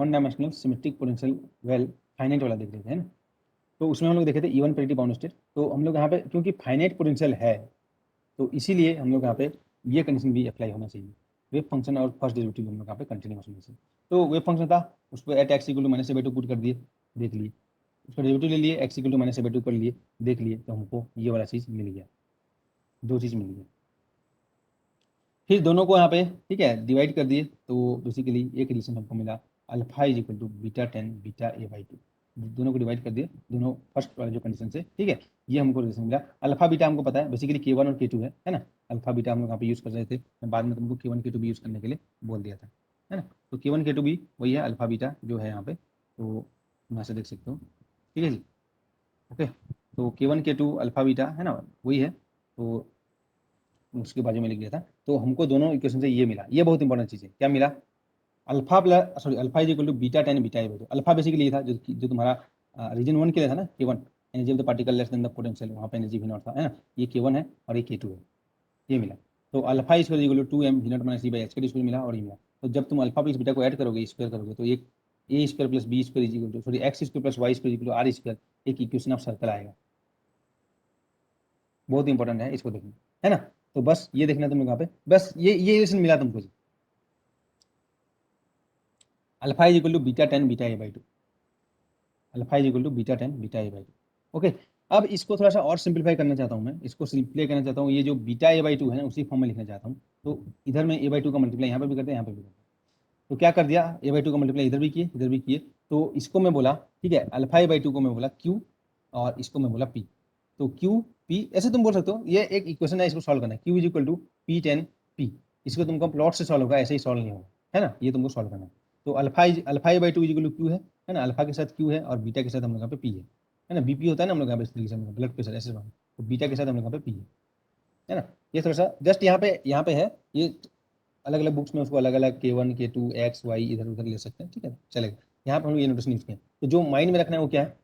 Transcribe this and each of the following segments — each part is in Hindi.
One dimensional symmetric potential well finite वाला देख रहे थे, है ना। तो उसमें हम लोग देखे थे इवन पेरिटी बाउंड स्टेट। तो हम लोग यहाँ पे क्योंकि फाइनाइट पोटेंशियल है तो इसीलिए हम लोग यहाँ पे ये कंडीशन भी अप्लाई होना चाहिए। वेव फंक्शन और फर्स्ट डेरिवेटिव हम लोग यहाँ पे कंटिन्यूस होना चाहिए। तो वेव फंक्शन था, उस पर at x equal to minus a by two put कर दिए, देख लिए। उसका डेरिवेटिव ले लिए, x equal to minus a by two कर लिए, देख लिए। तो हमको ये वाला चीज़ मिल गया, दो चीज़ मिल गया। फिर दोनों को यहाँ पे ठीक है डिवाइड कर दिए, तो बेसिकली एक रिलेशन हमको मिला alpha is equal to beta 10 beta A by two. दोनों को डिवाइड कर दिए, दोनों फर्स्ट वाले जो कंडीशन से, ठीक है, ये हमको रिलेशन मिला। अल्फा बीटा हमको पता है बेसिकली K1 और K2 है ना। अल्फा बीटा हम लोग यहाँ पे यूज़ कर रहे थे, मैं बाद में तुमको K1 K2 भी यूज़ करने के लिए बोल दिया था, है ना। तो K1 K2 भी वही है, अल्फा बीटा जो है यहाँ पे, तो यहाँ से देख सकते हो, ठीक है जी। ओके, तो K1 K2 अल्फा बीटा है ना, वही है। तो उसके बाजू में लिख दिया था। तो हमको दोनों इक्वेशन से ये मिला, ये बहुत इंपॉर्टेंट चीज़ है। क्या मिला? Alpha plus sorry alpha is equal to beta 10 beta A by two. Alpha basically ये था जो तुम्हारा रीजन 1 के लिए था ना, K1 energy of the particle less than the potential, वहाँ पे एनर्जी भी नॉट था, है ना। ये K1 है और ये K2 है, ये मिला। तो alpha square equal to 2m v not minus e by h का स्क्वायर मिला और ये मिला। तो जब तुम अल्फा प्लस बीटा को ऐड करोगे, स्क्वायर करोगे, तो एक A square plus B square is equal to sorry X square plus Y square equal to are square, एक इक्वेशन ऑफ सर्कल आएगा। बहुत इंपॉर्टेंट है, इसको देखना, है ना। तो बस ये देखना तुम लोग यहाँ पे, बस ये रिलेशन मिला तुमको जी। Alpha is equal to beta 10 beta A by two, alpha is equal to beta 10 beta A by two. Okay, अब इसको थोड़ा सा और सिंप्लीफाई करना चाहता हूँ मैं, इसको सिंप्लीफाई करना चाहता हूँ। ये जो बीटा ए बाई टू है ना, उसी फॉर्म में लिखना चाहता हूँ। तो इधर में ए बाई टू का मल्टीप्लाई यहाँ पे भी करते हैं, यहाँ पे भी करते हैं। तो क्या कर दिया, ए बाई टू का मल्टीप्लाई इधर भी किए, इधर भी किए। तो इसको मैं बोला, ठीक है, अल्फा ए बाई टू को मैं बोला क्यू और इसको मैं बोला पी। तो क्यू पी ऐसे तुम बोल सकते हो, ये एक इक्वेशन है, इसको सॉल्व करना है। Q is equal to P 10 p. इसको तुमको प्लॉट से सॉल्व होगा, ऐसे ही सॉल्व नहीं होगा, है ना। ये तुमको सॉल्व करना है। तो alpha a by two is equal to q है ना, अल्फा के साथ क्यू है और बीटा के साथ हम लोग यहाँ पे पी है ना। बीपी होता है ना हम लोग यहाँ पे इस तरीके से, ब्लड प्रेशर ऐसे, तो बीटा के साथ हम लोग यहाँ पे पी है ना। ये थोड़ा सा जस्ट यहाँ पे है, ये अलग अलग बुक्स में उसको अलग अलग K1 K2 एक्स वाई इधर उधर ले सकते हैं, ठीक है, चलेगा। यहाँ पर हम ये नोटेशन यूज किए। तो जो माइंड में रखना है वो क्या है,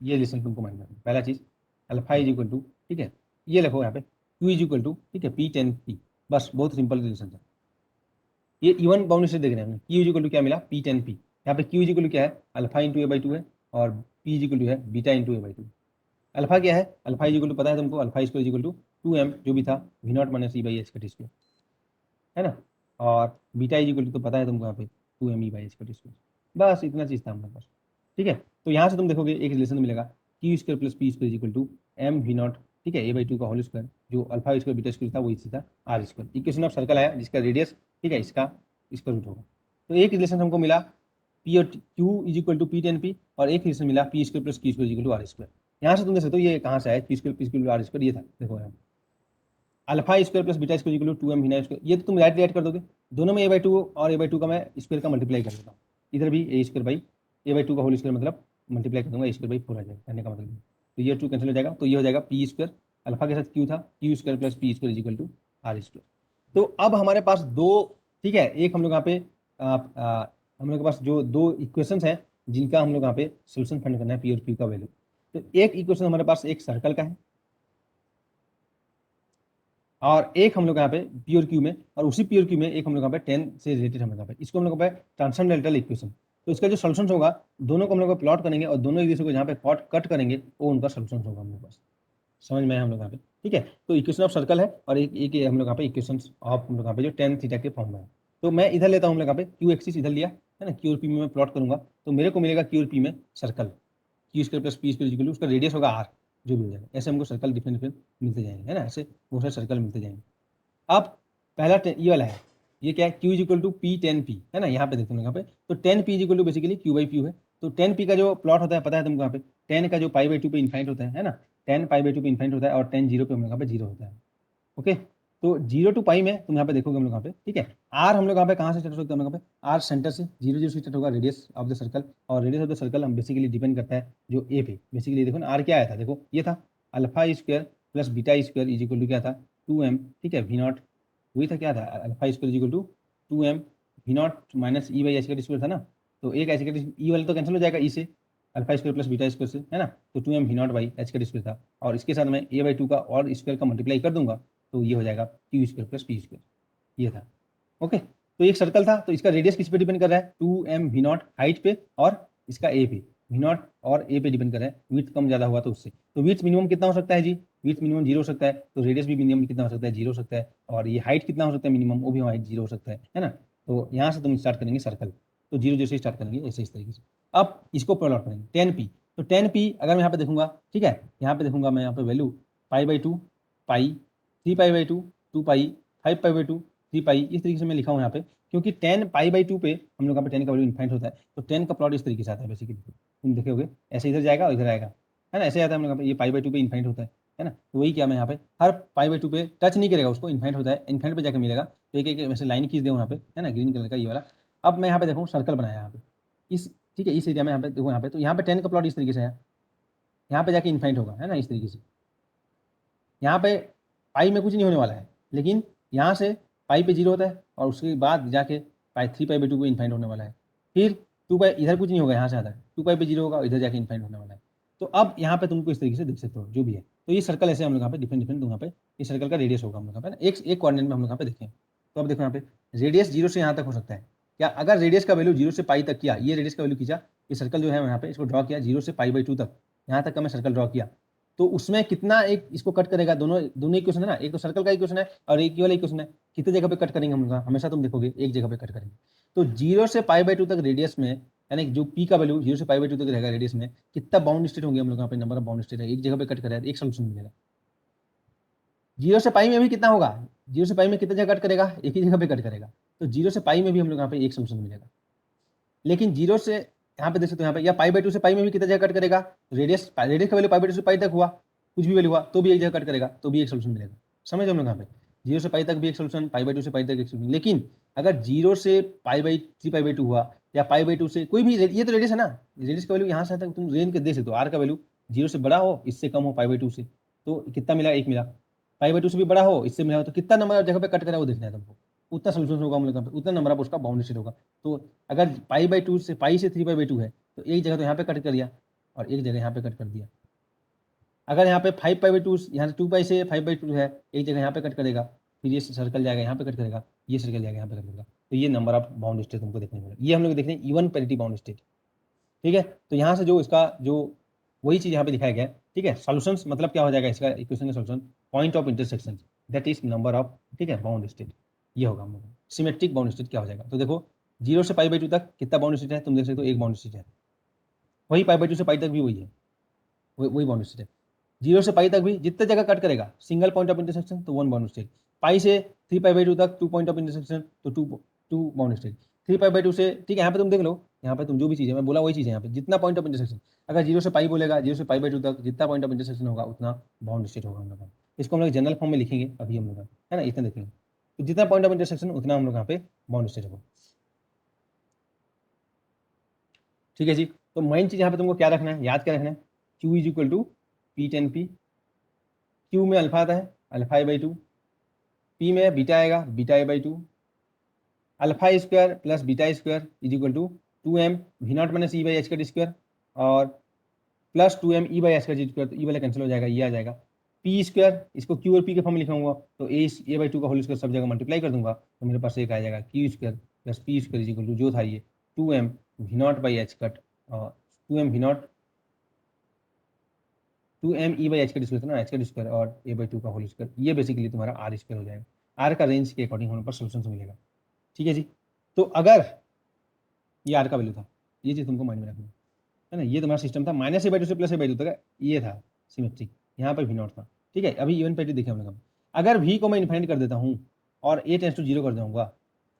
ये रिलेशन तुमको माइंड में रखना है। पहला चीज अल्फा इज इक्वल टू, ठीक है, ये लिखो यहाँ पे Q इज इक्वल टू, ठीक है, पी 10 पी। बस बहुत सिंपल रिलेशन है ये। इवन बाउंड से देख रहे हैं, Q इज इक्वल टू क्या मिला, पी 10 पी। यहाँ पे Q इज इक्वल टू क्या है, alpha into A by two है और P इज इक्वल टू है beta into A by two. Alpha क्या है, अल्फा इज इक्वल टू पता है तुमको, alpha square is equal to 2m जो भी था v naught minus E by H का स्क्वायर, है ना। और बीटा इज इक्वल टू तो पता है तुमको यहाँ पे 2m ई बाई एच का स्क्वायर। बस इतना चीज़ था हमारे पास, ठीक है। तो यहाँ से तुम देखोगे एक रिलेशन मिलेगा, q square plus P square is equal to m v naught, ठीक है, ए बाई टू का होल स्क्वायर, जो अल्फा स्क्वायर बीटा स्क्वायर था वही था r square. Equation of circle आया जिसका रेडियस, ठीक है, इसका स्क्वायर रूट होगा। तो एक रिलेशन हमको मिला पी और q is equal to P 10 p, और एक रिलेशन मिला p square plus q square is equal to are square. यहाँ से तुम देख सकते हो ये कहाँ से आया, p square p square r square, ये था देखो यहाँ alpha square plus beta square equal to 2m v naught square. ये तो तुम राइट कर दोगे, दोनों में ए बाई टू और ए बाई टू का मैं स्क्वायर का मल्टीप्लाई कर देता हूँ। इधर भी A square by A by two का होल स्क्वायर मतलब मल्टीप्लाई कर दूंगा, ए स्क्वायर बाई 4 आ जाएगा, कहने का मतलब। तो ये 2 कैंसिल हो जाएगा, तो ये हो जाएगा पी स्क्वायर, अल्फा के साथ क्यू था, q square plus P square is equal to are square. तो अब हमारे पास दो, ठीक है, एक हम लोग यहाँ पे हम लोग के पास जो दो इक्वेशन है जिनका हम लोग यहाँ पे सोल्यूशन फाइंड करना है, पी और क्यू का वैल्यू। तो एक इक्वेशन हमारे पास एक सर्कल का है और एक हम लोग यहाँ पे पी और क्यू में, और उसी पी और क्यू में एक हम लोग यहाँ पे 10 से रिलेटेड हम लोग यहाँ पे, इसको हम लोग यहाँ पे ट्रांसेंडेंटल इक्वेशन। तो इसका जो सोल्यूशन होगा, दोनों को हम लोग प्लॉट करेंगे और दोनों एक दूसरे को जहाँ पे कट करेंगे वो उनका सोल्यूशन होगा हम लोग पास। समझ में आया हम लोग यहाँ पे, ठीक है। तो इक्वेशन ऑफ सर्कल है और एक हम लोग यहाँ पे इक्वेशन ऑफ हम लोग यहाँ पे जो 10 थीटा के फॉर्म में है। तो मैं इधर लेता हूँ हम लोग यहाँ पे क्यू एक्सिस इधर लिया है ना, क्यू और पी में मैं प्लॉट करूंगा, तो मेरे को मिलेगा क्यू और पी में circle, q square plus P square equal to उसका रेडियस होगा आर, जो भी हो जाएगा। ऐसे हमको सर्कल डिफरेंट डिफरेंट मिलते जाएंगे, है ना, ऐसे बहुत सारे सर्कल मिलते जाएंगे। अब पहला ये वाला है, ये क्या है, q is equal to P 10 p, है ना, यहाँ पे देखते हैं यहाँ पे। तो 10 p is equal to basically q by p है। तो 10 पी का जो प्लॉट होता है पता है तुमको यहाँ पे, 10 का जो पाई बाई टू पे इन्फाइनाइट होता है ना, 10 पाई बाई टू पे इन्फाइनाइट होता है और 10 जीरो पे हम लोग यहाँ पे जीरो होता है। ओके, तो 0 टू पाई में तुम यहाँ पे देखोगे हम लोग यहाँ पे, ठीक है, आर हम लोग यहाँ पे कहाँ से स्टार्ट होता है, हम लोग यहाँ पे आर सेंटर से 0 0 से स्टार्ट होगा रेडियस ऑफ द सर्कल, और रेडियस ऑफ द सर्कल हम बेसिकली डिपेंड करता है जो ए पे। बेसिकली देखो ना आर क्या आया था, देखो ये था alpha square plus beta square is equal to क्या था 2m, ठीक है, वी नॉट, वही था क्या था, alpha square equal to 2m V naught minus E by H का स्क्वायर था ना। तो एक एच का ई वाला तो कैंसिल हो जाएगा ई से, alpha square plus beta square से, है ना। तो 2m V naught by H का स्क्वायर था, और इसके साथ मैं ए बाई टू का और स्क्वायर का मल्टीप्लाई कर दूंगा, तो ये हो जाएगा Q square plus P square, ये था। ओके, तो एक सर्कल था, तो इसका रेडियस किस पे डिपेंड कर रहा है, 2m v नॉट हाइट पे और इसका ए पे, v नॉट और ए पे डिपेंड कर रहा है, विड्थ कम ज़्यादा हुआ तो उससे। तो विड्थ मिनिमम कितना हो सकता है जी, विड्थ मिनिमम 0 हो सकता है, तो रेडियस भी मिनिमम कितना हो सकता है, 0 हो सकता है, और ये हाइट कितना हो सकता है मिनिमम, वो भी हाइट 0 हो सकता है ना। तो यहाँ से तुम स्टार्ट करेंगे सर्कल, तो 0 0 से स्टार्ट करेंगे ऐसे इस तरीके से। अब इसको प्लॉट करेंगे 10p, तो 10p अगर मैं यहाँ पे देखूंगा, ठीक है, यहाँ पे देखूंगा मैं, यहाँ पे वैल्यू π/2, पाई, 3π/2, 2 पाई, 5π/2, 3 पाई, इस तरीके से मैं लिखा हूँ यहाँ पे, क्योंकि 10π/2 पे हम लोग यहाँ पे 10 का वैल्यू इन्फाइनाइट होता है, तो 10 का प्लॉट इस तरीके से आता है बेसिकली, तुम देखोगे ऐसे इधर जाएगा और इधर आएगा, है ना, ऐसे आता है हम लोग यहाँ पे, ये π/2 पे इन्फाइनाइट होता है ना। तो वही क्या मैं यहाँ पे हर π/2 पे टच नहीं करेगा उसको, इन्फाइनाइट होता है, इन्फाइनाइट पे जाकर मिलेगा, तो एक एक वैसे लाइन खींच दे यहाँ पे, है ना, ग्रीन कलर का ये वाला। अब मैं यहाँ पे देखूँ सर्कल बनाया यहाँ पे इस, ठीक है, इस एरिया में यहाँ पे देखो, यहाँ पे तो यहाँ पे 10 का प्लॉट इस तरीके से है, यहाँ पे जाके इन्फाइनाइट होगा, है ना, इस तरीके से। यहाँ पे पाई में कुछ नहीं होने वाला है, लेकिन यहाँ से पाई पे 0 होता है और उसके बाद जाके पाई 3π/2 को इन्फाइनाइट होने वाला है, फिर 2 पाई, इधर कुछ नहीं होगा, यहाँ से आता है 2 पाई पे 0 होगा, इधर जाके इन्फाइनाइट होने वाला है। तो अब यहाँ पे तुमको इस तरीके से देख सकते हो जो भी है। तो ये सर्कल ऐसे हम लोग यहाँ पे डिफरेंट डिफरेंट, यहाँ पे इस सर्कल का रेडियस होगा हम लोग यहाँ पे ना, एक कोऑर्डिनेट में हम लोग यहाँ पे देखें। तो अब देखो यहाँ पे रेडियस 0 से यहाँ तक हो सकता है क्या, अगर रेडियस का वैल्यू 0 से पाई तक किया, ये रेडियस का वैल्यू खींचा, ये सर्कल जो है यहाँ पे इसको ड्रॉ किया 0 से π/2 तक, यहाँ तक का मैं सर्कल ड्रॉ किया, तो उसमें कितना एक इसको कट करेगा, दोनों दोनों इक्वेशन है ना, एक तो सर्कल का इक्वेशन है और एक ये वाला इक्वेशन है, कितने जगह पे कट करेंगे हम लोग, हमेशा तुम देखोगे एक जगह पे कट करेंगे। तो 0 से π/2 तक रेडियस में, यानी जो पी का वैल्यू 0 से π/2 तक रहेगा रेडियस में, कितना बाउंड स्टेट होंगे हम लोग यहाँ पे, नंबर ऑफ बाउंड स्टेट है, एक जगह पे कट करेगा एक सोल्यूशन मिलेगा। 0 से पाई में भी कितना होगा, 0 से पाई में कितना जगह कट करेगा, एक ही जगह पे कट करेगा, तो 0 से पाई में भी हम लोग यहाँ पे एक सोल्यूशन मिलेगा। लेकिन 0 से यहाँ पे देख सकते हो, यहाँ पे या π/2 से पाई में भी कितना जगह कट करेगा, रेडियस रेडियस का वैल्यू π/2 से पाई तक हुआ, कुछ भी वैल्यू हुआ तो भी एक जगह कट करेगा, तो भी एक सोल्यूशन मिलेगा। समझ हम लोग यहाँ पे 0 से पाई तक भी एक सोल्यूशन, π/2 से पाई तक एक सोल्यूशन। लेकिन अगर 0 से π/3π/2 हुआ या π/2 से कोई भी, ये तो रेडियस है ना, रेडियस का वैल्यू यहाँ से तक तुम रेंज के देख सकते हो, आर का वैल्यू 0 से बड़ा हो, इससे कम हो π/2 से, तो कितना मिला, एक मिला, π/2 से भी बड़ा हो, इससे मिला हो, तो कितना नंबर जगह पे कट करा वो देखना है तुमको, उतना सोल्यूशन होगा हम लोग, उतना नंबर ऑफ उसका बाउंड स्टेट होगा। तो अगर π/2 से पाई से 3π/2 है, तो एक जगह तो यहाँ पे कट कर दिया और एक जगह यहाँ पे कट कर दिया। अगर यहाँ पे 5π/2, यहाँ से 2 पाई से 5/2 है, एक जगह यहाँ पे कट करेगा, फिर ये सर्कल जाएगा यहाँ पे कट करेगा, ये सर्कल जाएगा यहाँ पे कट करेगा, तो ये नंबर ऑफ बाउंड स्टेट तुमको देखने को मिलेगा। ये हम लोग देख रहे हैं इवन पैरिटी बाउंड स्टेट, ठीक है। तो यहाँ से जो इसका जो वही चीज़ यहाँ पे दिखाया गया है, ठीक है। सॉल्यूशंस मतलब क्या हो जाएगा इसका इक्वेशन का solution, point of intersection that is number of, ठीक है, बाउंड स्टेट, ये होगा हम लोग। सिमेट्रिक बाउंड स्टेट क्या हो जाएगा, तो देखो 0 से π/2 तक कितना बाउंड स्टेट है, तुम देख सकते हो एक बाउंड स्टेट है, वही π/2 से पाई तक भी वही है, वही बाउंड स्टेट है। 0 से पाई तक भी जितने जगह कट करेगा सिंगल पॉइंट ऑफ इंटरसेक्शन, तो 1 बाउंड स्टेट। पाई से 3π/2 तक 2 पॉइंट ऑफ इंटरसेक्शन, तो 2 बाउंड स्टेट। 3π/2 से, ठीक है, यहाँ पे तुम देख लो, यहाँ पे तुम जो भी चीज़ है मैं बोला वही चीज़ है, यहाँ पे जितना पॉइंट ऑफ इंटरसेक्शन, अगर 0 से पाई बोलेगा, 0 से π/2 तक जितना पॉइंट ऑफ इंटरसेक्शन होगा उतना बाउंड स्टेट होगा हम लोग। इसको हम लोग जनरल फॉर्म में लिखेंगे अभी हम लोग, है ना, इतना देखेंगे, तो जितना पॉइंट ऑफ इंटरसेक्शन उतना हम लोग यहाँ पे बाउंड स्टेट होगा। ठीक है जी। तो मेन चीज़ यहाँ पे तुमको क्या रखना है, याद क्या रखना है, Q is equal to P10P, Q में अल्फा आता है, अल्फा a/2, P में बीटा आएगा, beta a/2, alpha square plus beta square is equal to 2m v0 minus e/h², और प्लस 2m e/h², तो ई वाला कैंसिल हो जाएगा, ये आ जाएगा पी स्क्वायर, इसको क्यू और पी के फॉर्म में लिखाऊंगा, तो a/2 का होल स्क्वायर सब जगह मल्टीप्लाई कर दूंगा, तो मेरे पास एक आ जाएगा Q square plus P square is equal to, जो था ये 2m v0/h², और 2m v0 2m e/h² था ना, h² और a/2 का होल स्क्वायर, ये बेसिकली तुम्हारा r स्क्वायर हो जाएगा। r का रेंज के अकॉर्डिंग होने पर सोल्यूशन मिलेगा। ठीक है जी। तो अगर ये r का वैल्यू था, ये चीज़ तुमको माइंड में रखना है ना, ये तुम्हारा सिस्टम था -a/2 से +a/2 तक, ये था सिमेट्रिक, यहाँ पर v0 था। ठीक है, अभी इवन पैरिटी देखें हम लोग। अगर v को मैं इन्फाइनाइट कर देता हूँ और a टेंस टू 0 कर दूंगा,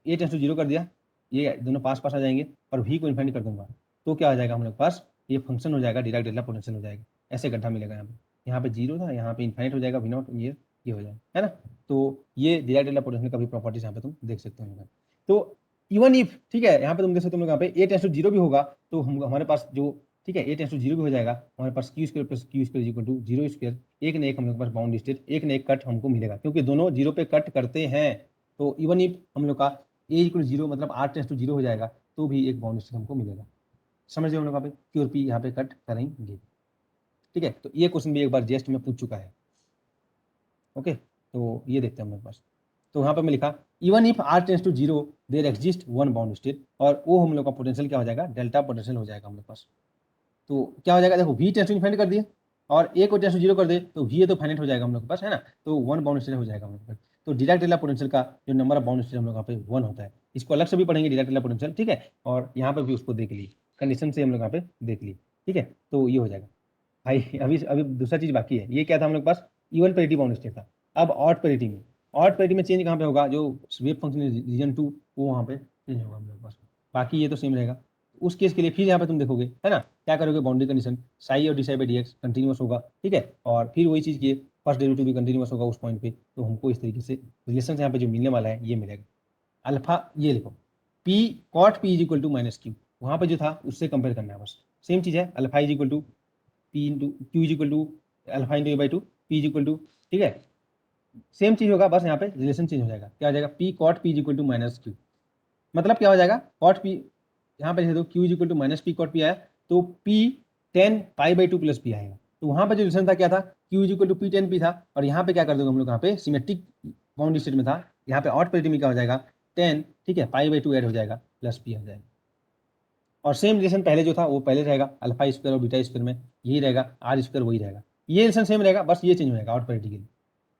a टेंस टू 0 कर दिया, ये दोनों पास पास आ जाएंगे, और v को इन्फाइनाइट कर दूंगा, तो क्या आ जाएगा हम लोग पास, ये फंक्शन हो जाएगा डिराक डेल्टा पोटेंशियल हो जाएगा, ऐसे गड्ढा मिलेगा यहाँ पे 0 था, यहाँ पे इन्फाइनाइट हो जाएगा v0, ये हो जाएगा, है ना। तो ये डिराक डेल्टा पोटेंशियल का भी प्रॉपर्टीज यहाँ पे तुम देख सकते हो। तो इवन इफ, ठीक है, यहाँ पे तुम देख सकते हो यहाँ पे a टेंस टू 0 भी होगा, तो हम हमारे पास जो, ठीक है, a टेंस टू 0 भी हो जाएगा, हमारे पास q² plus q² equal to 0², एक न एक हम लोग के पास बाउंड स्टेट, एक न एक कट हमको मिलेगा, क्योंकि दोनों 0 पे कट करते हैं। तो इवन इफ हम लोग का a इक्वल 0 मतलब r टेंस टू 0 हो जाएगा, तो भी एक बाउंड स्टेट हमको मिलेगा। समझ रहे हो हम लोग, यहाँ पे q और p यहाँ पे कट करेंगे। ठीक है, तो ये क्वेश्चन भी एक बार जस्ट में पूछ चुका है। ओके, तो ये देखते हैं हम लोग पास। तो यहाँ पे मैं लिखा even if r tends to 0 there exist one bound state, और वो हम लोग का पोटेंशियल क्या हो जाएगा, डेल्टा पोटेंशियल हो जाएगा हम लोग पास। तो क्या हो जाएगा, देखो v टेंड्स टू इन्फिनिटी कर दिए और a को टेंड्स टू 0 कर दे तो v तो फाइनाइट हो जाएगा हम लोग के पास, है ना, तो वन बाउंड स्टेट हो जाएगा हम लोग के पास। तो डिराक डेल्टा पोटेंशियल का जो नंबर ऑफ बाउंड स्टेट हम लोग यहाँ पे 1 होता है। इसको अलग से भी पढ़ेंगे डिराक डेल्टा पोटेंशियल, ठीक है, और यहाँ पे भी उसको देख लिए, कंडीशन से हम लोग यहाँ पे देख लिए, ठीक है। तो ये हो जाएगा भाई। अभी अभी दूसरा चीज बाकी है, ये क्या था हम लोग के पास, इवन पेरिटी बाउंड स्टेट था। अब ऑड पेरिटी में, ऑड पेरिटी में चेंज कहाँ पे होगा, जो वेव फंक्शन रीजन 2 वो वहाँ पे चेंज होगा हम लोग के पास, बाकी ये तो सेम रहेगा। उस केस के लिए फिर यहाँ पे तुम देखोगे, है ना, क्या करोगे, बाउंड्री कंडीशन साई और D psi by D x continuous होगा, ठीक है, और फिर वही चीज़ की फर्स्ट डेरिवेटिव भी कंटिन्यूस होगा उस पॉइंट पे। तो हमको इस तरीके से रिलेशन यहाँ पे जो मिलने वाला है ये मिलेगा। अल्फा ये लिखो, P cot P is equal to minus Q, वहाँ पे जो था उससे कंपेयर करना है बस, सेम चीज़ है, alpha is equal to P into Q is equal to alpha into A by two, P is equal to, ठीक है, सेम चीज़ होगा, बस यहाँ पे रिलेशन चेंज हो जाएगा, क्या हो जाएगा, P cot P is equal to minus Q, मतलब क्या हो जाएगा, कॉट पी यहाँ पे लिख दो, Q is equal to minus P cot P आया, तो P 10 pi by 2 plus P आएगा। तो वहाँ पे जो रिलेशन था क्या था, Q is equal to P 10 P था, और यहाँ पे क्या कर दोगे हम लोग, यहाँ पे सिमेट्रिक बाउंड्री स्टेट में था, यहाँ पे ऑड पेरिटी में क्या हो जाएगा 10, ठीक है, पाई बाई 2 ऐड हो जाएगा प्लस पी आ जाएगा। और सेम रिलेशन पहले जो था वो पहले रहेगा, अल्फा स्क्वायर और बीटा स्क्वायर में यही रहेगा, आर स्क्वायर वही रहेगा, ये रिलेशन सेम रहेगा, बस ये चेंज हो जाएगा ऑड पेरिटी के लिए,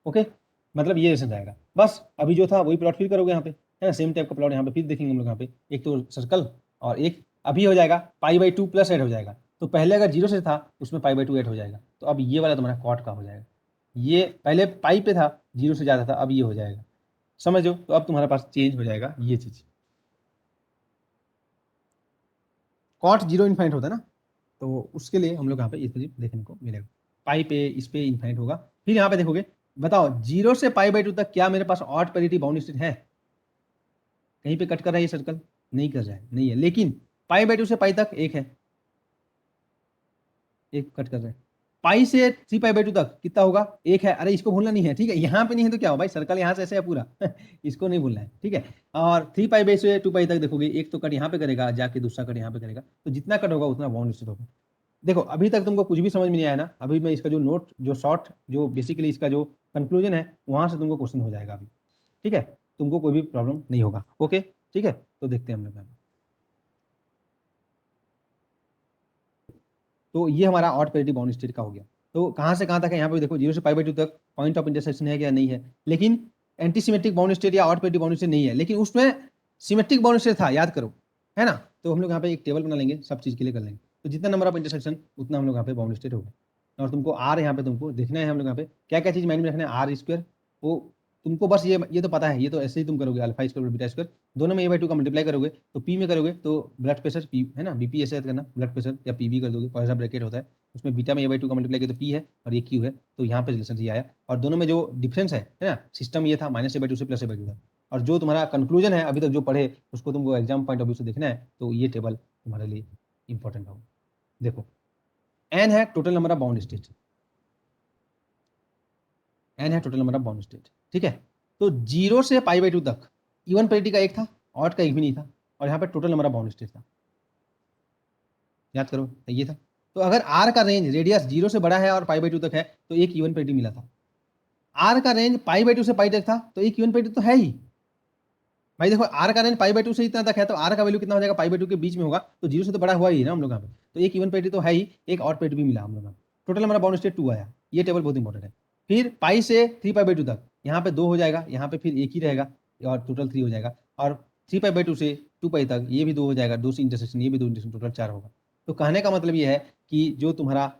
ओके, मतलब ये रिलेशन रहेगा बस। अभी जो था वही प्लॉट फिर करोगे यहाँ पे, है ना, सेम टाइप का प्लॉट यहाँ पे फिर देखेंगे हम लोग यहाँ पे, एक तो सर्कल और एक अभी हो जाएगा पाई बाई 2 प्लस ऐड हो जाएगा, तो पहले अगर 0 से था उसमें पाई बाई 2 ऐड हो जाएगा, तो अब ये वाला तुम्हारा कॉट का हो जाएगा, ये पहले पाई पे था 0 से ज़्यादा था, अब ये हो जाएगा, समझो, तो अब तुम्हारे पास चेंज हो जाएगा ये चीज़, कॉट 0 इन्फाइनाइट होता है ना, तो उसके लिए हम लोग यहाँ पे इस तरीके देखने को मिलेगा, पाई पे इस पे इन्फाइनाइट होगा। फिर यहाँ पे देखोगे, बताओ 0 से पाई बाई 2 तक क्या मेरे पास ऑड पेरिटी बाउंड स्टेट है, कहीं पे कट कर रहा है ये सर्कल, नहीं कर रहा है, नहीं है, लेकिन पाई बाई 2 से पाई तक एक है, एक कट कर रहा है, पाई से 3 पाई बाई 2 तक कितना होगा, एक है, अरे इसको भूलना नहीं है, ठीक है, यहाँ पे नहीं है तो क्या हो भाई, सर्कल यहाँ से ऐसे है पूरा इसको नहीं भूलना है, ठीक है, और 3 पाई बाई से 2 पाई तक देखोगे, एक तो कट यहाँ पे करेगा जाके, दूसरा कट यहाँ पे करेगा, तो जितना कट होगा उतना बाउंड स्टेट होगा। देखो अभी तक तुमको कुछ भी समझ में नहीं आया ना, अभी मैं इसका जो नोट जो शॉर्ट जो बेसिकली इसका जो कंक्लूजन है वहां से तुमको क्वेश्चन हो जाएगा अभी, ठीक है, तुमको कोई भी प्रॉब्लम नहीं होगा, ओके, ठीक है, तो देखते हैं हम लोग। तो ये हमारा ऑड पेरिटी बाउंड स्टेट का हो गया। तो कहाँ से कहाँ तक है, यहाँ पे देखो 0 से पाई बाई 2 तक पॉइंट ऑफ इंटरसेक्शन है क्या, नहीं है, लेकिन एंटी सिमेट्रिक बाउंड स्टेट या ऑड पेरिटी बाउंड स्टेट नहीं है, लेकिन उसमें सिमेट्रिक बाउंड स्टेट था, याद करो, है ना, तो हम लोग यहाँ पे एक टेबल बना लेंगे, सब चीज़ के लिए कर लेंगे, तो जितना नंबर ऑफ इंटरसेक्शन उतना हम लोग यहाँ पे बाउंड स्टेट होगा। और तुमको आर यहाँ पे तुमको देखना है, हम लोग यहाँ पे क्या क्या चीज़ माइंड में रखना है, आर स्क्वायर, वो तुमको बस ये तो पता है, ये तो ऐसे ही तुम करोगे, अल्फा स्क्वायर बीटा स्क्वायर दोनों में a/2 का मल्टीप्लाई करोगे, तो पी में करोगे तो ब्लड प्रेशर पी, है ना, बीपी ऐसे याद करना, ब्लड प्रेशर या पीबी कर दोगे, ऐसा ब्रैकेट होता है, उसमें बीटा में a/2 का मल्टीप्लाई किया तो पी है और ये क्यू है, तो यहाँ पे रिलेशन ये आया, और दोनों में जो डिफरेंस है ना, सिस्टम ये था माइनस a/2 से प्लस a/2 था, और जो तुम्हारा कंक्लूजन है अभी तक जो पढ़े उसको तुमको एग्जाम पॉइंट ऑफ व्यू से देखना है, तो ये टेबल तुम्हारे लिए इंपॉर्टेंट होगा। देखो एन है total number of bound state, N है total number of bound state, ठीक है, तो 0 से पाई बाई 2 तक इवन पेरिटी का एक था, ऑड का एक भी नहीं था, और यहाँ पे total number of bound state था, याद करो ये था। तो अगर आर का रेंज रेडियस 0 से बड़ा है और पाई बाई 2 तक है तो एक इवन पेरिटी मिला था, आर का रेंज पाई बाई 2 से पाई तक था तो एक इवन पेरिटी तो है ही भाई। देखो आर का रेंज पाई बाई 2 से इतना तक है तो आर का वैल्यू कितना हो जाएगा, पाई बाई 2 के बीच में होगा, तो 0 से तो बड़ा हुआ ही है ना हम लोग यहाँ पे, तो एक इवन पेरिटी तो है ही, एक और पेरिटी भी मिला हम लोग, टोटल हमारा बाउंड स्टेट 2 आया, ये टेबल बहुत इंपॉर्टेंट है। फिर पाई से 3 पाई बाई 2 तक यहाँ पे 2 हो जाएगा, यहाँ पे फिर एक ही रहेगा और टोटल 3 हो जाएगा, और 3 पाई बाई 2 से 2 पाई तक ये भी 2 हो जाएगा, 2 से इंटरसेक्शन ये भी 2 इंटरसेक्शन, टोटल 4 होगा। तो कहने का मतलब ये है कि जो तुम्हारा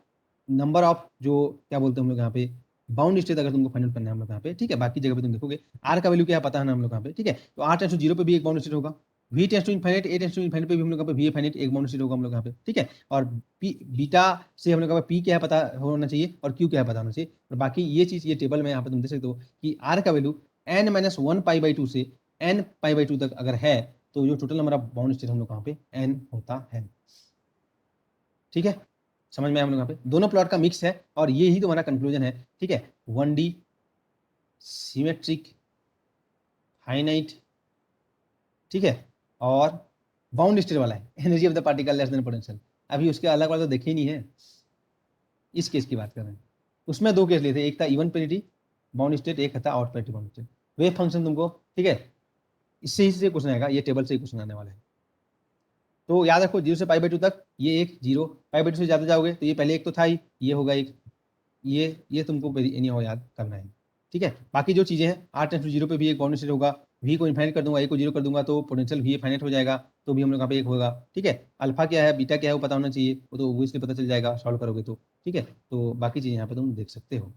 नंबर ऑफ जो क्या बोलते हैं हम लोग यहाँ पे बाउंड स्टेट अगर तुमको फाइंड आउट करना है हम लोग यहाँ पे, ठीक है, बाकी जगह पे तुम देखोगे आर का वैल्यू क्या पता है ना हम लोग यहाँ पे, ठीक है, तो आर टेंस टू 0 पे भी एक बाउंड स्टेट होगा, V tends to infinite, A tends to infinite पे भी हम लोग यहाँ पे वी इनफाइनाइट एक बाउंड स्टेट होगा हम लोग यहाँ पे, ठीक है, और पी बीटा से हम लोग यहाँ पे पी क्या है पता होना चाहिए और क्यू क्या है पता होना चाहिए, और बाकी ये चीज़ ये टेबल में यहाँ पे तुम देख सकते हो कि आर का value N minus 1 pi by 2 से एन पाई बाई 2 तक अगर है तो जो total number of bound state हम लोग यहाँ पे एन होता है, ठीक है, समझ में आया हम लोग यहाँ पे दोनों प्लॉट का मिक्स है, और ये ही तुम्हारा कंक्लूजन है, ठीक है, 1D सिमेट्रिक फाइनाइट, ठीक है, और बाउंड स्टेट वाला है, energy of the particle less than potential, अभी उसके अलग वाला तो देखे ही नहीं है, इस केस की बात कर रहे हैं, उसमें 2 केस लिए थे, एक था इवन पेरिटी बाउंड स्टेट, एक था odd parity bound state, wave function तुमको, ठीक है, इससे ही क्वेश्चन आएगा, ये टेबल से ही क्वेश्चन आने वाला है। तो याद रखो 0 से पाई/2 तक ये एक 0, पाई/2 से ज़्यादा जाओगे तो ये पहले एक तो था ही, ये होगा एक, ये तुमको एनी हाउ याद करना है, ठीक है। बाकी जो चीज़ें हैं r टेंड्स टू 0 पे भी एक बाउंड्री स्टेट होगा, v को इनफाइनाइट कर दूंगा, a को 0 कर दूंगा तो पोटेंशियल v फाइनाइट हो जाएगा, तो भी हम लोग यहाँ पे एक होगा, ठीक है। अल्फा क्या है बीटा क्या है वो पता होना चाहिए, वो तो इसलिए पता चल जाएगा सॉल्व करोगे तो, ठीक है। तो बाकी चीज़ें यहाँ पे तुम देख सकते हो।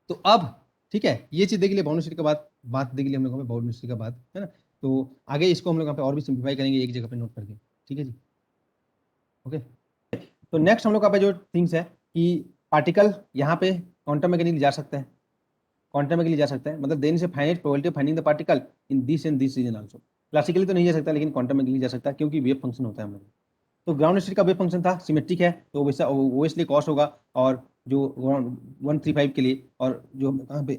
तो अब ठीक है, ये चीज़ देख लिए बाउंड्री स्टेट के बाद, बात देख लिए हम लोग बाउंड्री स्टेट के बाद, है ना। तो आगे इसको हम लोग यहाँ पे और भी सिंप्लीफाई करेंगे एक जगह पे नोट करके, ठीक है जी, ओके। तो नेक्स्ट हम लोग का पे जो थिंग्स है कि पार्टिकल यहाँ पे क्वांटम मैकेनिकली जा सकता है, क्वांटम मैकेनिकली जा सकता है, मतलब देन से finite probability of finding the particle in this and this region also. Classically तो नहीं जा सकता लेकिन क्वांटम मैकेनिकली जा सकता है क्योंकि वेव फंक्शन होता है हम लोग। तो ग्राउंड स्टेट का वेव फंक्शन था, सिमेट्रिक है, तो वैसा ओवेसली कॉस होगा, और जो 135 के लिए और जो कहाँ पे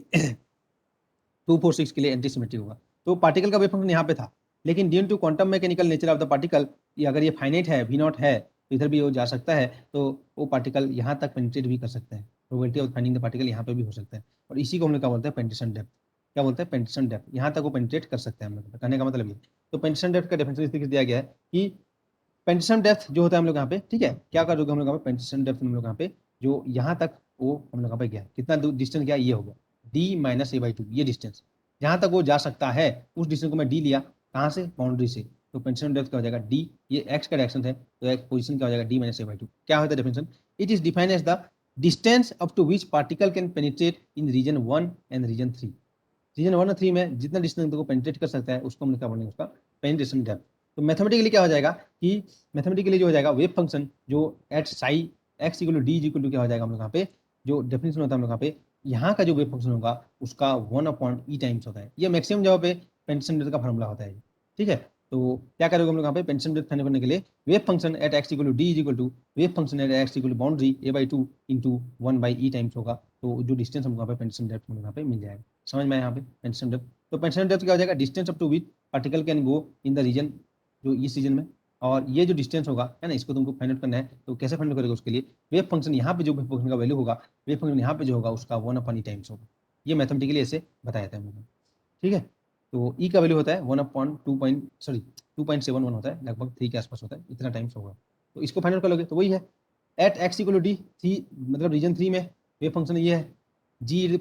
246 के लिए एंटी सिमेट्रिक होगा। तो पार्टिकल का वेव फंक्शन यहाँ पे था, लेकिन due to quantum mechanical nature of the particle, अगर ये फाइनाइट है, वी नॉट है, तो इधर भी वो जा सकता है, तो वो पार्टिकल यहाँ तक पेनिट्रेट भी कर सकता है, probability of finding the particle यहाँ पे भी हो सकता है, और इसी को हम लोग क्या बोलते हैं पेनिट्रेशन डेप्थ, क्या बोलते हैं पेनिट्रेशन डेप्थ, यहाँ तक वो पेनिट्रेट कर सकते हैं हम लोग, कहने का मतलब ये। तो पेनिट्रेशन डेप्थ का डेफिनेशन इस तरीके से दिया गया है कि पेनिट्रेशन डेप्थ जो होता है हम लोग यहाँ पे, ठीक है, क्या करोगे हम लोग यहाँ पे पेनिट्रेशन डेप्थ हम लोग यहाँ पे जो यहाँ तक वो हम लोग यहाँ पे गया, कितना डिस्टेंस गया, ये हो गया d - a/2, ये डिस्टेंस जहाँ तक वो जा सकता है, उस डिस्टेंस को मैं d लिया, कहाँ से, बाउंड्री से, तो पेनिट्रेशन डेप्थ क्या हो जाएगा d, ये x का डायरेक्शन है तो एक पोजीशन क्या हो जाएगा d - a/2। क्या होता है definition, it is defined as the distance up to which particle can penetrate in region 1 and region 3। Region 1 और 3 में जितना डिस्टेंस को पेनिट्रेट कर सकता है उसको हम क्या बोलेंगे, उसका पेनिट्रेशन डेप्थ। तो मैथमेटिकली क्या हो जाएगा कि मैथमेटिकली जो हो जाएगा वेव फंक्शन जो एट साई x = d = क्या हो जाएगा हम लोग यहाँ पे, जो डेफिनेशन होता है हम लोग यहाँ पे, यहाँ का जो वेव फंक्शन होगा उसका 1/e टाइम्स होता है, ये मैक्सिमम जगह पे पेनिट्रेशन डेप्थ का फॉर्मूला होता है, ठीक है। तो क्या करोगे हम लोग यहाँ पे पेनिट्रेशन डेप्थ फाइंड करने के लिए, wave function at x = d wave function at x = boundary a/2 × 1/e times होगा, तो जो डिस्टेंस हमको यहाँ पे पेनिट्रेशन डेप्थ हम लोग यहाँ पे मिल जाएगा, समझ में आया यहाँ पे पेनिट्रेशन डेप्थ। तो पेनिट्रेशन डेप्थ क्या हो जाएगा, distance up to which particle can go in the region, जो इस रीजन में, और ये जो डिस्टेंस होगा है ना, इसको तुमको फाइंड आउट करना है, तो कैसे फाइंड आउट करेगा उसके लिए, वेव फंक्शन यहाँ पे जो वेव फंक्शन का वैल्यू होगा, वेव फंक्शन यहाँ पे जो होगा उसका 1/e टाइम्स होगा, ये मैथमेटिकली ऐसे बताया था हम लोगों ने, ठीक है। तो ई का वैल्यू होता है 2.71 होता है, लगभग 3 के आसपास होता है, इतना टाइम्स होगा, तो इसको फाइंड आउट कर लोगे तो वही है एट x = d, 3 मतलब रीजन 3 में वेव फंक्शन ये है g⁻∠ α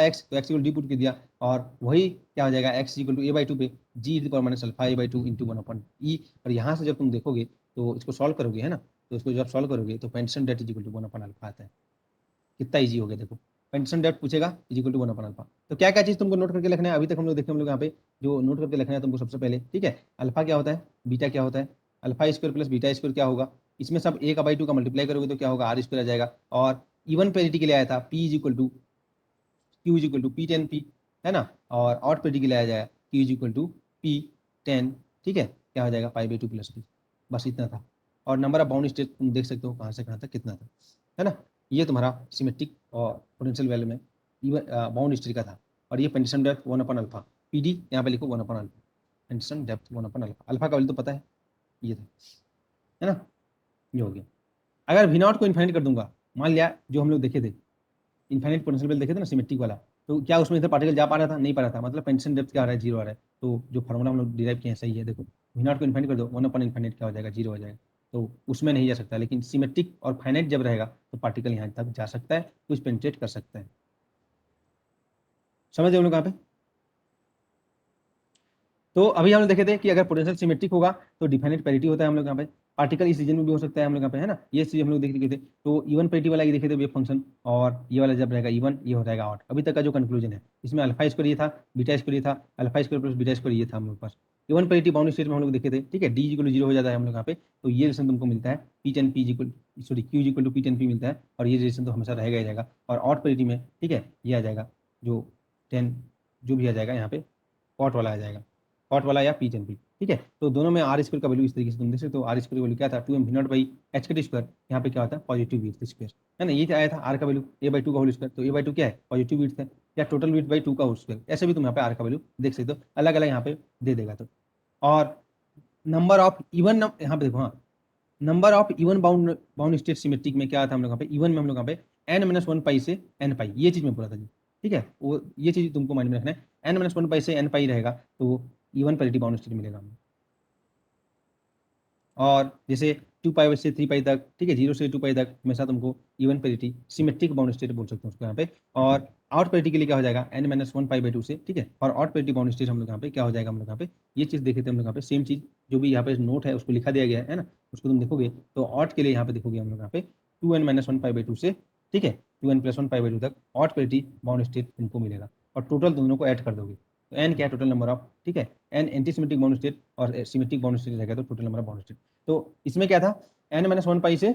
x, तो x = d पुट कर दिया, और वही क्या हो जाएगा x = a/2 पे g⁻∠ α a/2 × 1/e, और यहाँ से जब तुम देखोगे तो इसको सॉल्व करोगे है ना, तो इसको जब सॉल्व करोगे तो पेनिट्रेशन डेप्थ = 1/α आता है, कितना ईजी हो गया देखो, पेनिट्रेशन डेप्थ पूछेगा = 1/α। तो क्या क्या चीज़ तुमको नोट करके लिखना है, अभी तक हम लोग देखे हम लोग यहाँ पे जो नोट करके लिखना है तुमको सबसे पहले, ठीक है। अल्फा क्या होता है, बीटा क्या होता है, α² + β² क्या होगा, इसमें सब a/2 का मल्टीप्लाई करोगे तो क्या होगा r² आ जाएगा, और इवन पेरिटी के लिए आया था p = q = p10p, है ना, और ऑड पेरिटी के लिए आया जाएगा q = p10, ठीक है, क्या हो जाएगा π/2 + p, बस इतना था। और नंबर ऑफ बाउंड स्टेट तुम देख सकते हो कहाँ से कहाँ तक कितना था, है ना। ये तुम्हारा सिमेट्रिक और पोटेंशियल वैल्यू में बाउंड स्टेट का था, और ये पेनिट्रेशन डेप्थ 1/α, पीडी यहाँ पे लिखो 1/α, पेनिट्रेशन डेप्थ 1/α, अल्फा का वैल्यू तो पता है, ये था, है ना, ये हो गया। अगर V0 को इन्फाइनाइट कर दूंगा, मान लिया जो हम लोग देखे थे इनफाइनाइट पोटेंशियल वेल देखे थे ना सिमेट्रिक वाला, तो क्या उसमें इधर पार्टिकल जा पा रहा था, नहीं पा रहा था, मतलब पेनिट्रेशन डेप्थ क्या आ रहा है, 0 आ रहा है, तो जो फार्मूला हम लोग डिराइव किए हैं सही है, देखो V0 को इन्फाइनाइट कर दो 1/∞ क्या हो जाएगा, 0 हो जाएगा, तो उसमें नहीं जा सकता, लेकिन सिमेट्रिक और फाइनाइट जब रहेगा तो पार्टिकल यहाँ तक जा सकता है, कुछ पेनिट्रेट कर सकता है, समझ रहे हम लोग यहाँ पे। तो अभी हम लोग देखे थे कि अगर पोटेंशियल सिमेट्रिक होगा तो डिफाइनाइट पैरिटी होता है हम लोग यहाँ पे, पार्टिकल इस रीजन में भी हो सकता है हम लोग यहाँ पे, है ना, ये चीज हम लोग देख चुके थे। तो इवन पैरिटी वाला ये देखे थे वेव फंक्शन, और ये वाला जब रहेगा इवन, ये हो जाएगा ऑड। अभी तक का जो कंक्लूजन है इसमें α² ये था, β² ये था, α² + β² ये था हम लोग पास। इवन पैरिटी बाउंड स्टेट में हम लोग देखे थे, ठीक है, d = 0 हो जाता है हम लोग यहाँ पे, तो ये रिलेशन तुमको मिलता है p10p q = p10p मिलता है, और ये रिलेशन तो हमेशा रहेगा ही रहेगा। और ऑड पैरिटी में, ठीक है, ये आ जाएगा जो 10 जो भी आ जाएगा यहाँ पे कॉट वाला आ जाएगा, कॉट वाला या p10p, ठीक है। तो दोनों में r² का वैल्यू इस तरीके से तुम देख सकते हो, r² वैल्यू क्या था 2m/h², यहाँ पे क्या होता है पॉजिटिव विड्थ स्क्वायर, है ना, ये आया था r का वैल्यू a/2 का होल स्क्वायर, तो a/2 क्या है पॉजिटिव विड्थ है, या टोटल विड्थ बाई 2 का होल स्क्वायर, ऐसे भी तुम यहाँ पे r का वैल्यू देख सकते हो, अलग अलग यहाँ पे दे देगा। तो और नंबर ऑफ इवन, यहाँ पे देखो, हाँ, number of even bound state symmetric में क्या था हम लोग यहाँ पे, इवन में हम लोग यहाँ पे n - 1 पाई से n पाई, ये चीज में बोला था जी, ठीक है, वो ये चीज तुमको माइंड में रखना है। n माइनस 1 पाई से n पाई रहेगा तो इवन पैरिटी बाउंड स्टेट मिलेगा हमें। और जैसे 2 पाई से 3 पाई तक, ठीक है, 0 से 2 पाई तक हमेशा तुमको even parity symmetric bound state बोल सकते हैं उसको यहाँ पे। और आउट पैरिटी के लिए क्या हो जाएगा n माइनस 1 पाई बाई 2 से, ठीक है। और आउट पैरिटी बाउंड स्टेट हम लोग यहाँ पे क्या हो जाएगा, हम लोग यहाँ पे ये चीज देखे थे हम लोग यहाँ पे, सेम चीज जो भी यहाँ पे नोट है उसको लिखा दिया गया है ना, उसको तुम देखोगे तो आउट के लिए यहाँ पे देखोगे हम लोग यहाँ पे 2n माइनस 1 पाई बाई 2 से, ठीक है, 2n प्लस 1 पाई बाई 2 तक आउट पैरिटी बाउंड स्टेट तुमको मिलेगा। और टोटल दोनों को ऐड कर दोगे तो n क्या है, टोटल नंबर ऑफ, ठीक है, n anti symmetric bound state और सिमेट्रिक बाउंड स्टेट रहेगा तो total number of bound state. तो इसमें क्या था, n माइनस 1 पाई से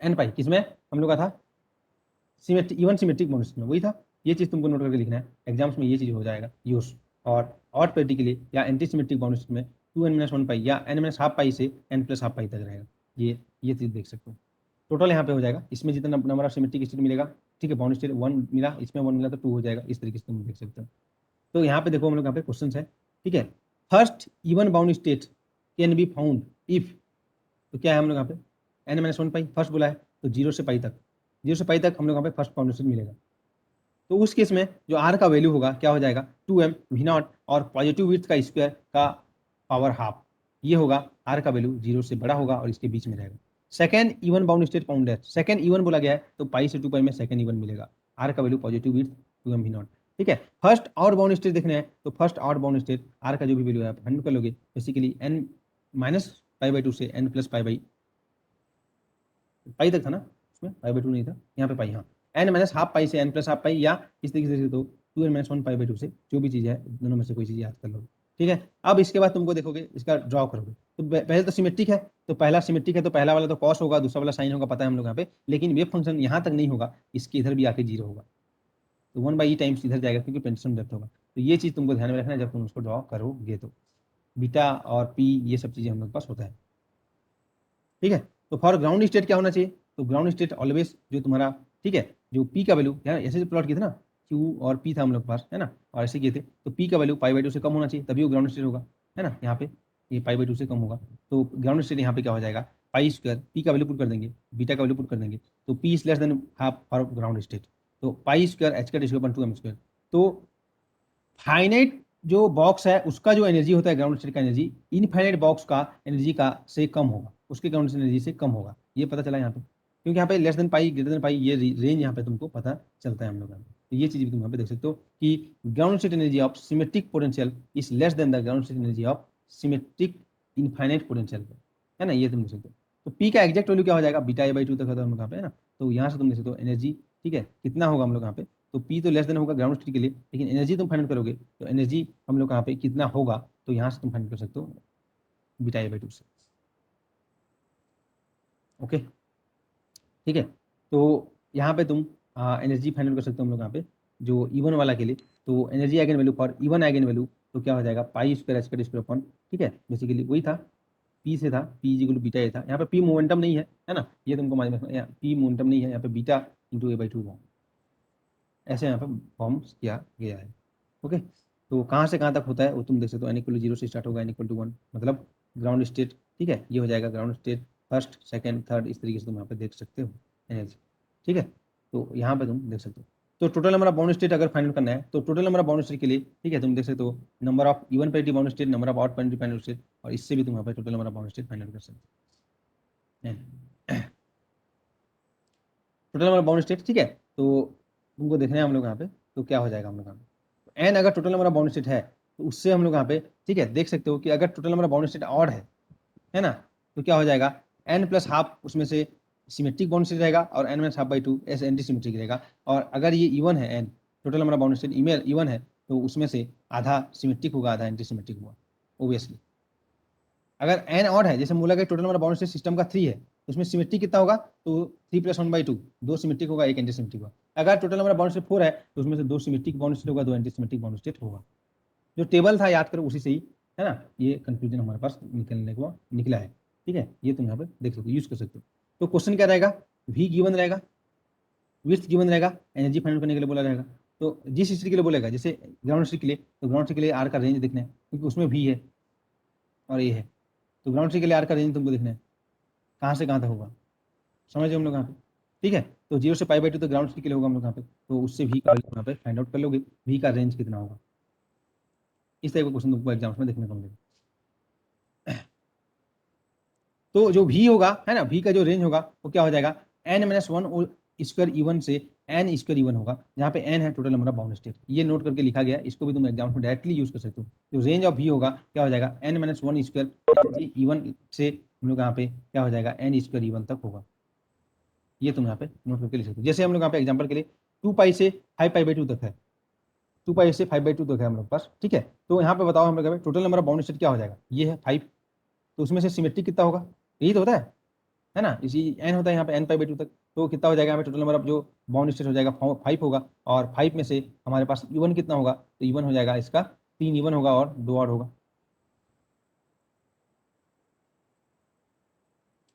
n पाई, किसमें हम लोग का था, symmetric even symmetric bound state में, वही था। ये चीज तुमको नोट करके लिखना है, एग्जाम्स में ये चीज हो जाएगा यूज। और ऑड पैरिटी के लिए या एंटी सिमेट्रिक बाउंड स्टेट में 2n माइनस 1 पाई या n माइनस हाफ पाई से n प्लस हाफ पाई तक रहेगा। ये चीज देख सकते हो। टोटल यहाँ पे हो जाएगा, इसमें जितना नंबर ऑफ सिमेट्रिक स्टेट मिलेगा, ठीक है, बाउंड स्टेट 1 मिला, इसमें 1 मिला तो 2 हो जाएगा। इस तरीके से तुम देख सकते हो। तो यहाँ पे देखो हम लोग यहाँ पे क्वेश्चन है, ठीक है, first even bound state can be found if, तो क्या है हम लोग यहाँ पे n माइनस 1 पाई फर्स्ट बोला है तो 0 से पाई तक, 0 से पाई तक हम लोग यहाँ पे फर्स्ट बाउंड स्टेट मिलेगा। तो उस केस में जो r का वैल्यू होगा क्या हो जाएगा 2m v0 और पॉजिटिव विड्थ का स्क्वायर का पावर हाफ, ये होगा r का वैल्यू 0 से बड़ा होगा और इसके बीच में रहेगा। Second even bound state found है, सेकेंड इवन बोला गया है तो पाई से 2 पाई में सेकेंड इवन मिलेगा, r का value positive width 2m v0, ठीक है। फर्स्ट आउट बाउंड स्टेट देखना है तो first out bound state r का जो भी वैल्यू है आप फाइंड कर लोगे, basically n minus pi by 2 से n प्लस पाई बाई, पाई तक था ना, उसमें पाई बाई 2 नहीं था, यहाँ पे पाई, हाँ, n माइनस हाफ पाई से n प्लस हाफ पाई, या इस तरीके से तो 2n माइनस 1 पाई बाई 2 से, जो भी चीज़ है दोनों में से कोई चीज़ याद कर लो, ठीक है। अब इसके बाद तुमको देखोगे इसका ड्रॉ करोगे तो पहले तो सिमेट्रिक है, तो पहला सिमेट्रिक है तो पहला वाला तो कॉस होगा, दूसरा वाला साइन होगा, पता है हम लोग यहाँ पे, लेकिन वेव फंक्शन यहाँ तक नहीं होगा, इसके इधर भी आके 0 होगा, तो 1/e टाइम्स इधर जाएगा क्योंकि पेंडुलम डेप्थ होगा। तो ये चीज़ तुमको ध्यान में रखना है जब तुम उसको ड्रॉ करोगे तो बीटा और पी ये सब चीज़ें हम लोग के पास होता है, ठीक है। तो फॉर ग्राउंड स्टेट क्या होना चाहिए, तो ग्राउंड स्टेट ऑलवेज जो तुम्हारा, ठीक है, जो पी का वैल्यू ऐसे प्लॉट किए थे ना, क्यू और पी था हम लोग के पास, है ना, और ऐसे किए थे तो पी का वैल्यू पाई बाई 2 से कम होना चाहिए तभी वो ग्राउंड स्टेट होगा, है ना, यहाँ पे ये पाई बाई 2 से कम होगा तो ग्राउंड स्टेट यहाँ पे क्या हो जाएगा, पाई स्क्वायर पी का वैल्यू पुट कर देंगे, बीटा का वैल्यू पुट कर देंगे तो P is less than half for ground state, तो पाई स्क्वायर एच का स्क्वायर 2m स्क्वायर। तो फाइनाइट जो बॉक्स है उसका जो एनर्जी होता है ग्राउंड स्टेट का एनर्जी इनफाइनाइट बॉक्स का एनर्जी का से कम होगा, उसके ग्राउंड स्टेट एनर्जी से कम होगा, ये पता चला यहाँ पे, क्योंकि यहाँ पे less than pi greater than pi ये रेंज यहाँ पे तुमको पता चलता है हम लोग यहाँ पे। तो ये चीज भी तुम यहाँ पे देख सकते हो कि ground state energy of symmetric potential is less than the ground state energy of symmetric infinite potential, है ना, ये तुम देख सकते हो। तो पी का एग्जैक्ट वैल्यू क्या हो जाएगा, बीटा ए बाई 2 तक होता है हम लोग यहाँ पे, है ना, तो यहाँ से तुम देख सकते हो एनर्जी, ठीक है, कितना होगा हम लोग यहाँ पे, तो पी तो लेस देन होगा ग्राउंड स्टेट के लिए, लेकिन एनर्जी तुम फाइंड करोगे तो एनर्जी हम लोग यहाँ पे कितना होगा, तो यहाँ से तुम फाइंड कर सकते हो बीटा ए बाई 2 से, ओके, ठीक है। तो यहाँ पे तुम एनर्जी फाइंड कर सकते हो हम लोग यहाँ पे जो इवन वाला के लिए, तो energy eigenvalue for even eigenvalue तो क्या हो जाएगा pi square H square upon, ठीक है, बेसिकली वही था, पी से था, P is equal to beta A था, यहाँ पे पी मोमेंटम नहीं है ना, ये तुमको मालूम है, पी मोमेंटम नहीं है, यहाँ पे बीटा इंटू ए बाई 2 ऐसे यहाँ पे फॉर्म किया गया है, ओके। तो कहाँ से कहाँ तक होता है वो तुम देख सकते हो, n इक्वल 0 से स्टार्ट होगा, n इक्वल टू 1 मतलब ग्राउंड स्टेट, ठीक है, ये हो जाएगा ground state first second third, इस तरीके से तुम यहाँ पे देख सकते हो एनर्जी, ठीक है। तो यहाँ पे तुम देख सकते हो। तो total number of bound state अगर फाइंड करना है तो total number of bound state के लिए, ठीक है, तुम देख सकते हो number of even parity bound state, number of odd parity bound state, और इससे भी तुम यहाँ पे total number of bound state find कर सकते हो, total number of bound state, ठीक है। तो तुमको देखना है हम लोग यहाँ पे तो क्या हो जाएगा हम लोग यहाँ पे, एन अगर total number of bound state है तो उससे हम लोग यहाँ पे, ठीक है, देख सकते हो कि अगर total number of bound state odd है ना, तो क्या हो जाएगा एन प्लस हाफ उसमें से सिमेट्रिक बाउंड स्टेट रहेगा और एन माइनस हाफ बाई 2 ऐसे एंटी सिमेट्रिक रहेगा, और अगर ये इवन है N total number of bound state ईमेल इवन है तो उसमें से आधा सिमेट्रिक होगा आधा एंटी सिमेट्रिक होगा ओबियसली। अगर एन ऑड है, जैसे बोला गया total number bound state system का 3 है तो उसमें सिमेट्रिक कितना होगा, तो 3 प्लस 1/2 दो सिमेट्रिक होगा एक एंटी सिमेट्रिक होगा। अगर टोटल नंबर बाउंड स्टेट 4 है तो उसमें से दो सिमेट्रिक बाउंड स्टेट होगा दो एंटी सिमेट्रिक बाउंड स्टेट होगा। जो टेबल था याद करो उसी से ही, है ना, ये कंक्लूजन हमारे पास निकलने को निकला है, ठीक है, ये तुम यहाँ पे देख सकते हो यूज कर सकते हो। तो क्वेश्चन क्या रहेगा, वी गिवन रहेगा, विड्थ गिवन रहेगा, एनर्जी फाइंड करने के लिए बोला रहेगा। तो जिस स्टेट के लिए बोलेगा, जैसे ग्राउंड स्टेट के लिए, तो ग्राउंड स्टेट के लिए आर का रेंज देखना है क्योंकि उसमें वी है और ये है, तो ग्राउंड स्टेट के लिए आर का रेंज तुमको देखना है कहाँ से कहाँ तक होगा, समझ हम लोग यहाँ पे। ठीक है। तो 0 से π/2 तक ग्राउंड स्टेट के लिए होगा हम लोग यहाँ पे, तो उससे v का वैल्यू यहाँ पे फाइंड आउट कर लोगे, v का रेंज कितना होगा। इस टाइप का क्वेश्चन तुमको एग्जाम्स में देखने को मिलेगा। तो जो v होगा है ना, v का जो रेंज होगा वो क्या हो जाएगा, n-1 स्क्वायर इवन से n स्क्वायर इवन होगा, जहाँ पे n है total number of bound state. ये नोट करके लिखा गया, इसको भी तुम एग्जाम में डायरेक्टली यूज कर सकते हो। जो रेंज ऑफ v होगा क्या हो जाएगा, n-1 स्क्वायर इवन से हम लोग यहाँ पे क्या हो जाएगा, n स्क्वायर इवन तक होगा। ये तुम यहाँ पे नोट करके लिख सकते हो। जैसे हम लोग यहाँ पे एग्जाम्पल के लिए 2 से 5π/2 तक है, 2 से 5/2 तक है हम लोग पास, ठीक है। तो यहाँ पे बताओ हम लोग total number of bound state क्या हो जाएगा, ये है 5, तो उसमें से सिमेट्रिक कितना होगा, यही तो होता है ना, इसी n होता है यहाँ पे n π/2 तक, तो कितना हो जाएगा यहाँ पे टोटल नंबर ऑफ जो बाउंड स्टेट हो जाएगा 5 होगा, और 5 में से हमारे पास इवन कितना होगा, तो इवन हो जाएगा इसका 3 इवन होगा और 2 ऑड होगा,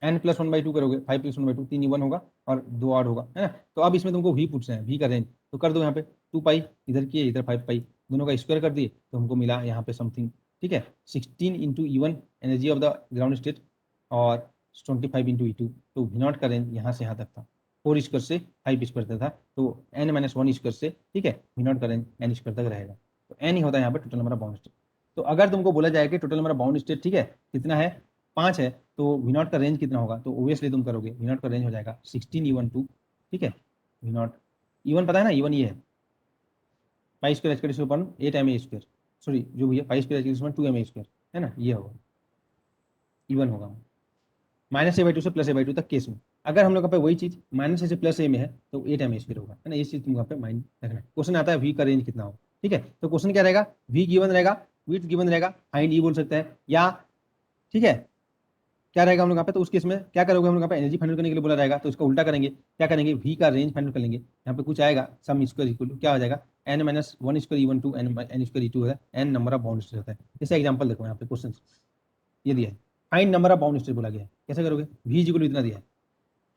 n+1/2 करोगे, 5+1/2 3 इवन होगा और 2 ऑड होगा, है ना। तो अब इसमें तुमको v पूछना है, v का रेंज, तो कर दो यहाँ पे 2π इधर किए, इधर 5π, दोनों का स्क्वायर कर दिए, तो हमको मिला यहाँ पे समथिंग, ठीक है, 16 into even energy of the ground state और 25 इंटू E2। तो v0 का रेंज यहाँ से यहाँ तक था, 4 स्क्वायर से 5 स्क्वायर तक था, तो n-1 स्क्वायर से, ठीक है, v0 का रेंज n स्क्वायर तक रहेगा। तो n ही होता है यहाँ पे total number of bound state. तो अगर तुमको बोला जाए कि total number of bound state, ठीक है, कितना है, 5 है, तो v0 का रेंज कितना होगा, तो ओबियसली तुम करोगे v0 का रेंज हो जाएगा 16 इवन टू, ठीक है, v0 इवन पता है ना, इवन ये है पाई स्क्वायर h का ऊपर 8ma स्क्वायर, सॉरी जो भी है पाई स्क्वायर h का 2ma स्क्वायर, है ना, ये होगा इवन होगा -a/2 से +a/2 तक केस में। अगर हम लोग पे वही चीज -a से +a में है तो 8ma स्क्वायर होगा, है ना। ये चीज तुमको यहाँ पे माइंड रखना है। क्वेश्चन आता है v का रेंज कितना होगा, ठीक है, तो क्वेश्चन क्या रहेगा, v गिवन रहेगा, विड्थ गिवन रहेगा, फाइंड ई बोल सकते हैं, या ठीक है क्या रहेगा हम लोग यहाँ पे, तो उस केस में क्या करोगे, हम लोग यहाँ पे एनर्जी फाइंड करने के लिए बोला रहेगा, तो इसका उल्टा करेंगे, क्या करेंगे, v का रेंज फाइंड कर लेंगे, यहाँ पे कुछ आएगा सम स्क्वायर इक्वल टू क्या हो जाएगा, n-1 square even to n square E2 है, n number of bound state होता है। जैसे एग्जांपल देखो यहाँ पे क्वेश्चन ये दिया है, find number of bound state बोला गया है, कैसे करोगे, v इक्वल टू इतना दिया है,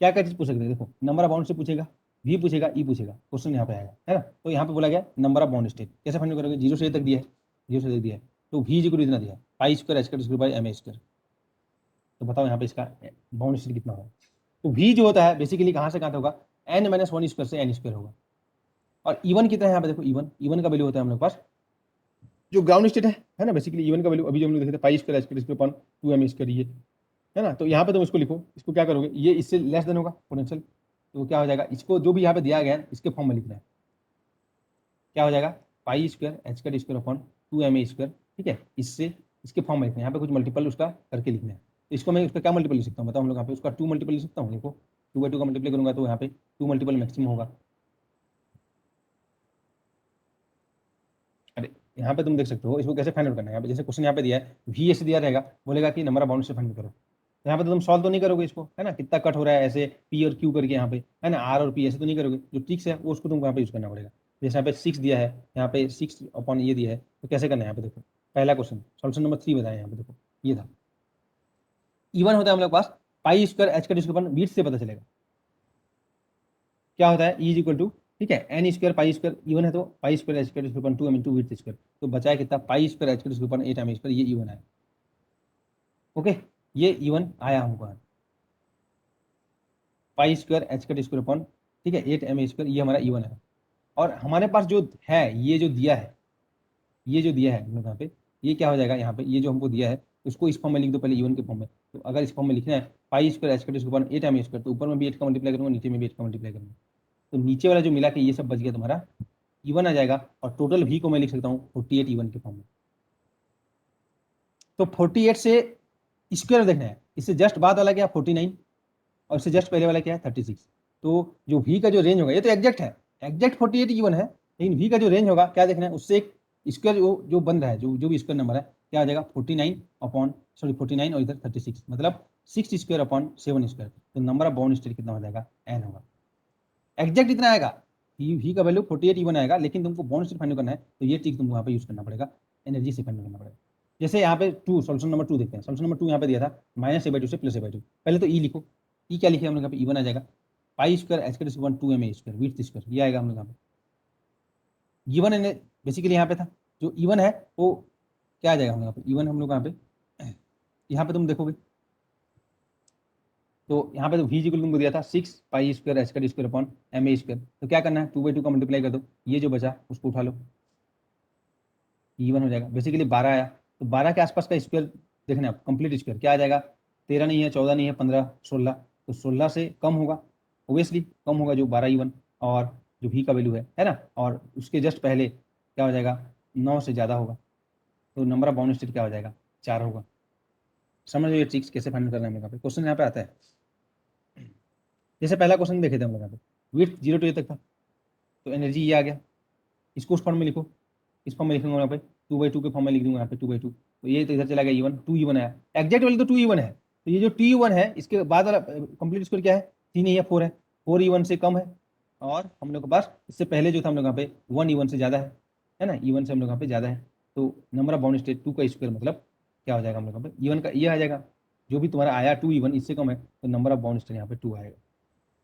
क्या क्या चीज पूछ सकते हैं, देखो नंबर ऑफ बाउंड स्टेट पूछेगा, v पूछेगा, e पूछेगा, क्वेश्चन यहाँ पे आएगा, है ना। तो यहाँ पे बोला गया नंबर ऑफ बाउंड स्टेट, कैसे फाइंड करोगे, 0 से a तक दिया है, 0 से a तक दिया है, तो v इक्वल टू इतना दिया है, pi square h square by ma square. तो बताओ यहाँ पे इसका बाउंड स्टेट कितना होगा, तो v जो होता है बेसिकली कहाँ से कहाँ तक होगा, n-1 स्क्वायर से n स्क्वायर होगा, और इवन कितना है यहाँ पे देखो, इवन का वैल्यू होता है हम लोग पास जो ग्राउंड स्टेट है ना, बेसिकली इवन का वैल्यू अभी जो हम लोग देखे थे pi square h square upon 2ma square, ये है ना। तो यहाँ पे तुम इसको लिखो, इसको क्या करोगे, ये इससे लेस देन होगा पोटेंशियल, तो क्या हो जाएगा, इसको जो भी यहाँ पे दिया गया है इसके फॉर्म में लिखना है, क्या हो जाएगा, pi square h square upon 2ma square, ठीक है, इससे इसके फॉर्म में लिखना है, यहाँ पे कुछ मल्टीपल उसका करके लिखना है। तो इसको मैं उसका क्या मल्टीपल लिख सकता हूँ बताओ, हम लोग यहाँ पे उसका 2 मल्टीपल लिख सकता हूँ, देखो 2/2 का मल्टीप्लाई करूंगा तो यहाँ पे 2 मल्टीपल मैक्सिमम होगा। अरे यहाँ पे तुम देख सकते हो, इसको कैसे फाइंड आउट करना है, यहाँ पे जैसे क्वेश्चन यहाँ पे दिया है, v ऐसे दिया रहेगा, बोलेगा कि नंबर ऑफ बाउंड से फाइंड करो, तो यहाँ पे तो तुम सॉल्व तो नहीं करोगे इसको, है ना, कितना कट हो रहा है ऐसे p और q करके यहाँ पे, है ना, r और p ऐसे तो नहीं करोगे, जो ट्रिक्स है वो उसको तुमको यहाँ पे यूज करना पड़ेगा। जैसे यहाँ पे 6 दिया है, यहाँ पे 6 अपॉन ये दिया है, तो कैसे करना है यहाँ पे देखो, पहला क्वेश्चन सॉल्यूशन नंबर 3 बताया यहाँ पे देखो, ये था इवन होता है हम लोग पास पाई स्क्वायर h का स्क्वायर बीट से पता चलेगा क्या होता है, e इक्वल टू, ठीक है, n square pi square even है तो pi square h square square 2m into width square, तो बचाया कितना, pi square h square square 8m square, ये इवन है, ओके, ये इवन आया हमको, pi square h square upon, ठीक है, 8m स्क्वायर, ये हमारा इवन है। और हमारे पास जो है ये जो दिया है, ये जो दिया है हम लोग यहाँ पे, ये क्या हो जाएगा यहाँ पे, ये जो हमको दिया है उसको इस फॉर्म में लिख दो पहले, इवन के फॉर्म में। तो अगर इस फॉर्म में लिखना है pi square h square upon 8m square, तो ऊपर में भी 8 का मल्टीप्लाई करूंगा, नीचे में भी 8 का मल्टीप्लाई करूंगा, तो नीचे वाला जो मिला के ये सब बच गया तुम्हारा इवन आ जाएगा, और टोटल v को मैं लिख सकता हूँ 48 इवन के फॉर्म में। तो 48 से स्क्वायर देखना है, इससे जस्ट बाद वाला क्या 49, और इससे जस्ट पहले वाला क्या है 36। तो जो v का जो रेंज होगा, ये तो एग्जैक्ट है, एग्जैक्ट 48 इवन है, लेकिन v का जो रेंज होगा क्या देखना है, उससे एक स्क्वायर जो बन रहा है, जो भी स्क्वायर नंबर है, क्या आ जाएगा 49 अपॉन, सॉरी 49 और इधर 36, मतलब 6 स्क्वायर अपॉन 7 स्क्वायर, तो नंबर ऑफ बाउंड स्टेट कितना हो जाएगा, n होगा, एग्जैक्ट इतना आएगा, v का वैल्यू 48 इवन आएगा, लेकिन तुमको बाउंड स्टेट फाइंड करना है, तो ये ट्रिक तुमको यहाँ पे यूज करना पड़ेगा, एनर्जी से फाइंड करना पड़ेगा। जैसे यहाँ पे 2 सॉल्यूशन नंबर 2 देखते हैं, सॉल्यूशन नंबर 2 यहाँ पे दिया था -a/2 से +a/2, पहले तो e लिखो, e क्या लिखे हम लोग यहाँ पे, इवन आ जाएगा, pi square h square 2ma square width square, ये आएगा हम लोग यहाँ पे, इवन है बेसिकली यहाँ पे था, जो इवन है वो क्या आ जाएगा हम लोग यहाँ पे, इवन हम लोग यहाँ पे तुम देखोगे तो यहाँ पे तो v इक्वल तुमको दिया था 6 पाई स्क्वायर एच का D square upon M A square. तो क्या करना है, 2/2 का मल्टीप्लाई कर दो, ये जो बचा उसको उठा लो, E1 हो जाएगा। बेसिकली 12 आया, तो 12 के आसपास का स्क्वायर देखना आप, कंप्लीट स्क्वायर क्या आ जाएगा, 13 नहीं है, 14 नहीं है, 15, 16, तो 16 से कम होगा, ओबियसली कम होगा जो 12 E1, और जो v का वैल्यू है ना, और उसके जस्ट पहले क्या हो जाएगा, 9 से ज़्यादा होगा, तो नंबर ऑफ बाउंड स्टेट क्या हो जाएगा, 4 होगा। समझ लो ये ट्रिक्स कैसे फाइंड करना है हम लोग यहाँ पे, क्वेश्चन यहाँ पे आता है। जैसे पहला क्वेश्चन देखे थे हम लोग यहाँ पे, विड्थ 0 to a तक था, तो एनर्जी ये आ गया, इसको उस फॉर्म में लिखो, इस फॉर्म में लिखूंगा यहाँ पे 2/2 के फॉर्म में लिख दूंगा यहाँ पे 2/2, तो ये तो इधर चला गया E1, 2E1 आया, एग्जैक्ट वैल्यू तो 2E1 है, तो ये जो T1 है इसके बाद वाला कंप्लीट स्क्वायर क्या है, 3 नहीं है, 4 है, 4E1 से कम है, और हम लोग के पास इससे पहले जो था हम लोग यहाँ पे 1E1 से ज़्यादा है ना, E1 से हम लोग यहाँ पे ज़्यादा है, तो नंबर ऑफ बाउंड स्टेट 2 का स्क्वायर मतलब क्या हो जाएगा हम लोग यहाँ पे E1 का ये आ जाएगा, जो भी तुम्हारा आया 2E1 इससे कम है, तो नंबर ऑफ बाउंड स्टेट यहाँ पे 2 आएगा।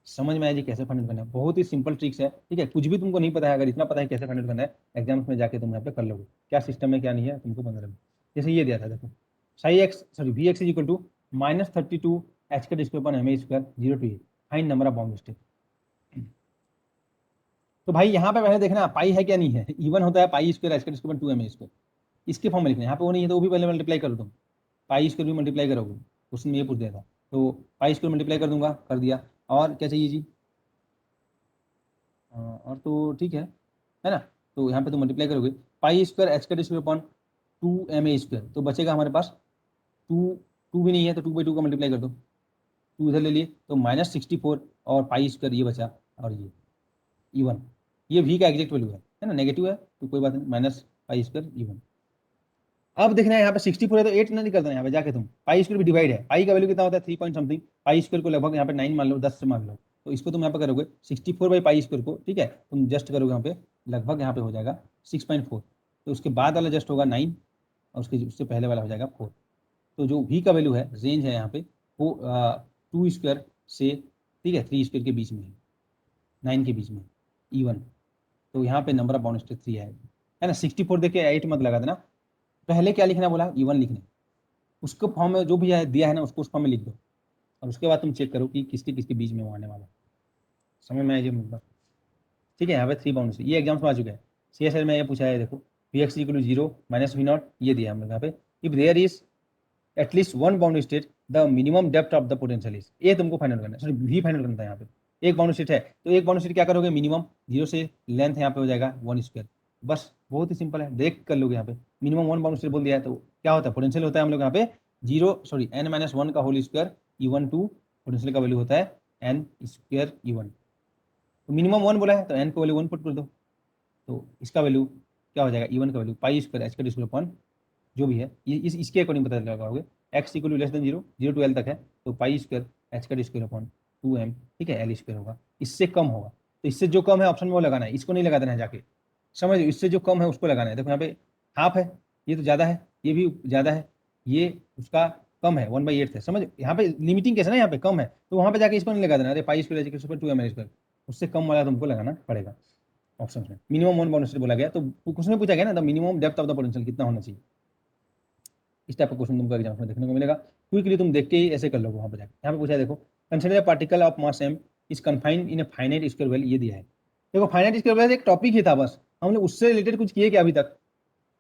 समझ में आया जी कैसे फाइंड करना है, बहुत ही सिंपल ट्रिक्स है, ठीक है, कुछ भी तुमको नहीं पता है, अगर इतना पता है कैसे फाइंड करना है, एग्जाम्स में जाके तुम यहाँ पे कर लोगे, क्या सिस्टम है क्या नहीं है तुमको 15 में। जैसे ये दिया था देखो, V X is equal to -32 H का square upon M A square 0 to a, find number of bound state. तो भाई यहाँ पे पहले देखना पाई है क्या नहीं है, E1 होता है पाई स्क्वायर एच का स्क्वायर 2 एम ए स्क्वायर, इसके फॉर्म में लिखना है, यहाँ पे वो नहीं है तो वो भी पहले मल्टीप्लाई करो तुम, पाई स्क्वायर भी मल्टीप्लाई करोगे, क्वेश्चन में ये पूछ दिया था, तो पाई स्क्वायर मल्टीप्लाई कर दूंगा, कर दिया, और क्या चाहिए जी, और तो ठीक है ना, तो यहाँ पे तो मल्टीप्लाई करोगे, पाई स्क्वायर एच का स्क्वायर अपॉन 2 ma स्क्वायर, तो बचेगा हमारे पास 2, 2 भी नहीं है तो 2/2 का मल्टीप्लाई कर दो, 2 इधर ले लिए तो -64, और पाई स्क्वायर ये बचा, और ये E1, ये v का एग्जैक्ट वैल्यू है ना, नेगेटिव है तो कोई बात नहीं, -पाई स्क्वायर E1। अब देखना है यहाँ पे 64 है तो 8 ना निकल देना, यहाँ पे जाके तुम पाई स्क्वायर भी डिवाइड है, पाई का वैल्यू कितना होता है 3 पॉइंट समथिंग, पाई स्क्वायर को लगभग यहाँ पे 9 मान लो, 10 से मान लो, तो इसको तुम यहाँ पे करोगे 64/पाई स्क्वायर को, ठीक है, तुम जस्ट करोगे यहाँ पे, लगभग यहाँ पे हो जाएगा 6.4, तो उसके बाद वाला जस्ट होगा 9, और उससे पहले वाला हो जाएगा 4, तो जो v का वैल्यू है, रेंज है यहाँ पे वो 2 स्क्वायर से, ठीक है, 3 स्क्वायर के बीच में है, 9 के बीच में E1, तो यहाँ पे नंबर ऑफ बाउंड स्टेट 3 है ना, 64 देखे 8 मत लगा देना, पहले क्या लिखना बोला, E1 लिखना, उसको फॉर्म में जो भी है दिया है ना उसको उस फॉर्म में लिख दो, और उसके बाद तुम चेक करो कि किसके किसके बीच में वो आने वाला, समझ में आए ये मुद्दा, ठीक है। यहाँ पे 3 बाउंड ये एग्जाम्स में आ चुका है, CSL में ये पूछा है, देखो V x equal to 0 -v0, ये दिया हम लोग यहाँ पे, if there is at least one bound state the minimum depth of the potential is, ये तुमको फाइनल करना है, सॉरी वी फाइनल करना है, यहाँ पे एक बाउंड स्टेट है, तो एक बाउंड स्टेट क्या करोगे, मिनिमम 0 से लेंथ यहाँ पे हो जाएगा 1 स्क्वायर, बस बहुत ही सिंपल है, देख कर लोगे यहाँ पे, मिनिमम 1 बाउंड स्टेट बोल दिया है, तो क्या होता है पोटेंशियल होता है हम लोग यहाँ पे n-1 का whole square E1 to, potential का वैल्यू होता है n स्क्वायर E1, तो मिनिमम 1 बोला है तो n को वैल्यू 1 पुट कर दो, तो इसका वैल्यू क्या हो जाएगा, E1 का वैल्यू पाई स्क्वायर एच का स्क्वायर अपॉन जो भी है, ये इसके अकॉर्डिंग पता लगाओगे, x equal to less than 0, 0 to l तक है, तो पाई स्क्वायर एच का स्क्वायर अपॉन 2m, ठीक है, l स्क्वायर होगा, इससे कम होगा, तो इससे जो कम है ऑप्शन में वो लगाना है, इसको नहीं लगा देना है जाके, समझ लो, इससे जो कम है उसको लगाना है, देखो यहाँ पे हाफ है, ये तो ज़्यादा है, ये भी ज़्यादा है, ये उसका कम है 1/8 है, समझ यहाँ पे लिमिटिंग कैसे ना, यहाँ पे कम है तो वहाँ पे जाके इसको नहीं लगा देना, अरे पाई स्क्वायर एच का 2m स्क्वायर, उससे कम वाला तुमको लगाना पड़ेगा ऑप्शन में, मिनिमम 1 बाउंड बोला गया, तो कुछ में पूछा गया ना, the minimum depth of the potential कितना होना चाहिए, इस टाइप का क्वेश्चन तुमको एग्जाम में देखने को मिलेगा, क्विकली तुम देख के ही ऐसे कर लोगे, वहाँ पर जाकर यहाँ पे पूछा है, देखो consider particle of mass m is confined in a finite square well, ये दिया है, देखो फाइनाइट स्क्वायर वेल एक टॉपिक ही था, बस हमने उससे रिलेटेड कुछ किए क्या अभी तक,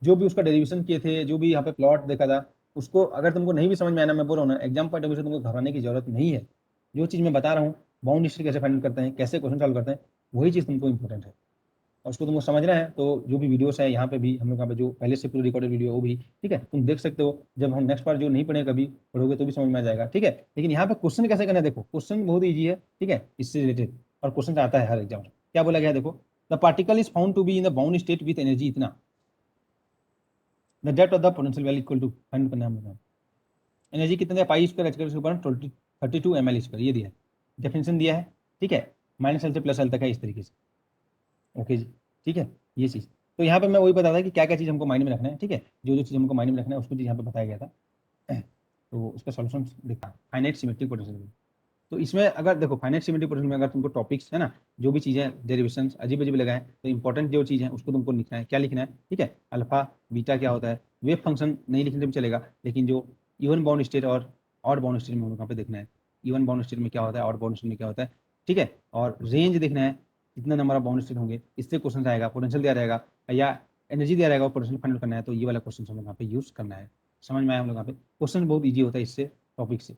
जो भी उसका डेरिवेशन किए थे, जो भी यहाँ पे प्लॉट देखा था, उसको अगर तुमको नहीं भी समझ में आना, मैं बोल रहा हूँ ना, एग्जाम पॉइंट ऑफ व्यू से तुमको घबराने की जरूरत नहीं है, जो चीज़ मैं बता रहा हूँ, बाउंड स्टेट कैसे फाइंड करते हैं, कैसे क्वेश्चन सॉल्व करते हैं, वही चीज़ तुमको इंपॉर्टेंट है, और उसको तुमको समझना है, तो जो भी वीडियोस है यहाँ पे भी हम लोग यहाँ पे जो पहले से पूरी रिकॉर्डेड वीडियो वो भी, ठीक है, तुम देख सकते हो, जब हम नेक्स्ट बार जो नहीं पढ़े कभी पढ़ोगे तो भी समझ में आ जाएगा, ठीक है, लेकिन यहाँ पे क्वेश्चन कैसे करना है, देखो क्वेश्चन बहुत ईजी है, ठीक है, इससे रिलेटेड, और क्वेश्चन आता है हर एग्जाम में, क्या बोला गया देखो, the particle is found to be in the bound state with energy इतना, the depth of the potential value equal to, find करना है हम लोग, एनर्जी कितना दिया, पाई स्क्वायर एच के ऊपर 32 ml स्क्वायर, ये दिया है, डेफिनेशन दिया है, ठीक है, -l से +l तक है, इस तरीके से, ओके जी, ठीक है, ये चीज़, तो यहाँ पे मैं वही बता था कि क्या क्या चीज़ हमको माइंड में रखना है, ठीक है, जो जो चीज़ हमको माइंड में रखना है उसको चीज़ यहाँ पे बताया गया था, तो उसका सॉल्यूशन देखा, फाइनाइट सिमेट्रिक पोटेंशियल, तो इसमें अगर देखो फाइनाइट सिमेट्रिक पोटेंशियल में अगर तुमको टॉपिक्स है ना, जो भी चीज़ें डेरिवेशन अजीब अजीब लगाए, तो इंपॉर्टेंट जो चीज़ है उसको तुमको लिखना है, क्या लिखना है, ठीक है, अल्फा बीटा क्या होता है, वेव फंक्शन नहीं लिखने से भी चलेगा, लेकिन जो इवन बाउंड स्टेट और ऑड बाउंड स्टेट में हम लोग यहाँ पे देखना है, इवन बाउंड स्टेट में क्या होता है, ऑड बाउंड स्टेट में क्या होता है, ठीक है। और रेंज देखना है कितना नंबर ऑफ बाउंड स्टेट होंगे, इससे क्वेश्चन आएगा, पोटेंशियल दिया रहेगा या एनर्जी दिया रहेगा, पोटेंशियल फाइंड करना है, तो ये वाला क्वेश्चन हमें यहाँ पे यूज करना है। समझ में आया हम लोग? यहाँ पे क्वेश्चन बहुत ईजी होता है इससे टॉपिक से।